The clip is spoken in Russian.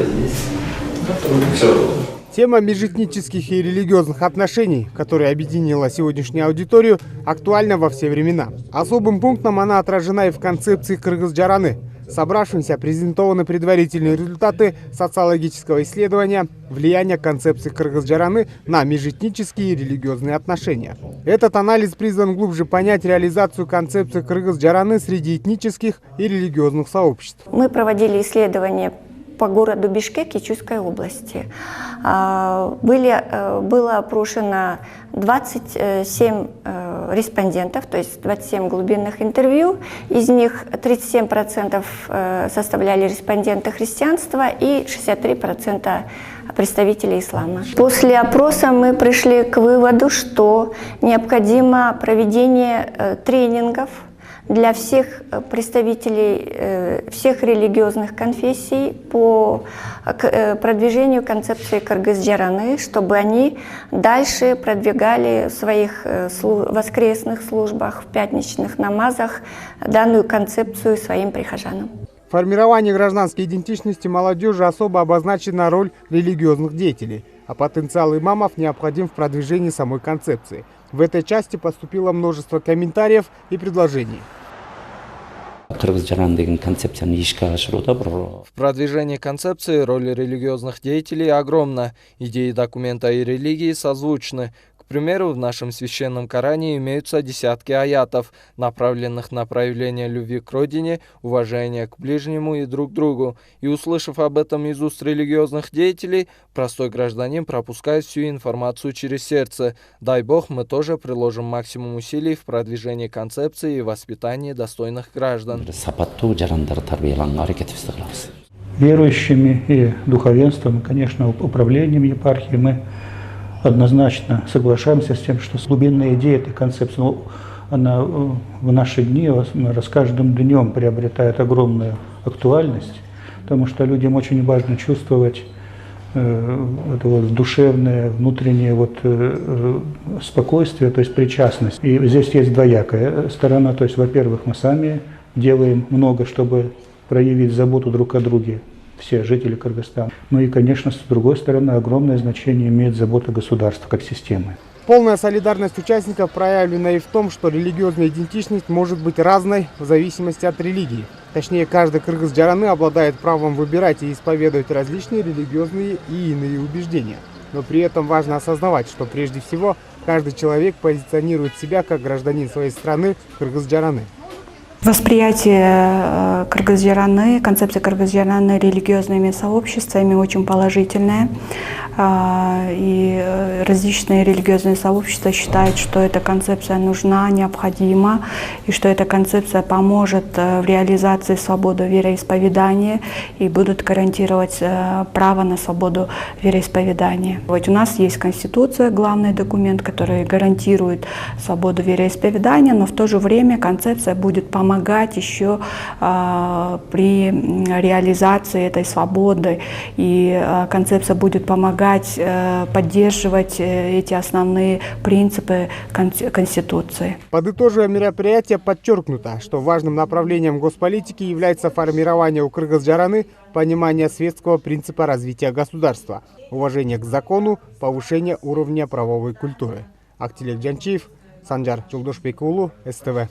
здесь. Все. Тема межэтнических и религиозных отношений, которая объединила сегодняшнюю аудиторию, актуальна во все времена. Особым пунктом она отражена и в концепции Кыргыз-Джараны. Собравшимся презентованы предварительные результаты социологического исследования влияния концепции Кыргыз-Джараны на межэтнические и религиозные отношения. Этот анализ призван глубже понять реализацию концепции Кыргыз-Джараны среди этнических и религиозных сообществ. Мы проводили исследования по городу Бишкек и Чуйской области. Было опрошено 27 респондентов, то есть 27 глубинных интервью. Из них 37% составляли респонденты христианства и 63% представители ислама. После опроса мы пришли к выводу, что необходимо проведение тренингов для всех представителей всех религиозных конфессий по продвижению концепции Кыргыз-Джараны, чтобы они дальше продвигали в своих воскресных службах, в пятничных намазах данную концепцию своим прихожанам. В формировании гражданской идентичности молодежи особо обозначена роль религиозных деятелей, а потенциал имамов необходим в продвижении самой концепции. В этой части поступило множество комментариев и предложений. В продвижении концепции роль религиозных деятелей огромна. Идеи документа и религии созвучны. К примеру, в нашем священном Коране имеются десятки аятов, направленных на проявление любви к родине, уважения к ближнему и друг другу. И услышав об этом из уст религиозных деятелей, простой гражданин пропускает всю информацию через сердце. Дай Бог, мы тоже приложим максимум усилий в продвижении концепции и воспитании достойных граждан. Верующими и духовенством, и, конечно, управлением епархии мы однозначно соглашаемся с тем, что глубинная идея этой концепции, она в наши дни с каждым днем приобретает огромную актуальность, потому что людям очень важно чувствовать это душевное, внутреннее спокойствие, то есть причастность. И здесь есть двоякая сторона, то есть, во-первых, мы сами делаем много, чтобы проявить заботу друг о друге, все жители Кыргызстана. Ну и, конечно, с другой стороны, огромное значение имеет забота государства как системы. Полная солидарность участников проявлена и в том, что религиозная идентичность может быть разной в зависимости от религии. Точнее, каждый Кыргыз-Джараны обладает правом выбирать и исповедовать различные религиозные и иные убеждения. Но при этом важно осознавать, что прежде всего каждый человек позиционирует себя как гражданин своей страны Кыргыз-Джараны. Восприятие Кыргыз-Джараны, концепция Кыргыз-Джараны религиозными сообществами очень положительное. И различные религиозные сообщества считают, что эта концепция нужна, необходима, и что эта концепция поможет в реализации свободы вероисповедания и будут гарантировать право на свободу вероисповедания. Вот у нас есть Конституция, главный документ, который гарантирует свободу вероисповедания, но в то же время концепция будет помогать еще при реализации этой свободы, и концепция будет помогать поддерживать эти основные принципы Конституции. Подытоживая мероприятие, подчеркнуто, что важным направлением госполитики является формирование у Кыргыз-Джараны понимания светского принципа развития государства, уважение к закону, повышение уровня правовой культуры. Актилек Джанчиев, Санжар Жолдошбекулу, СТВ.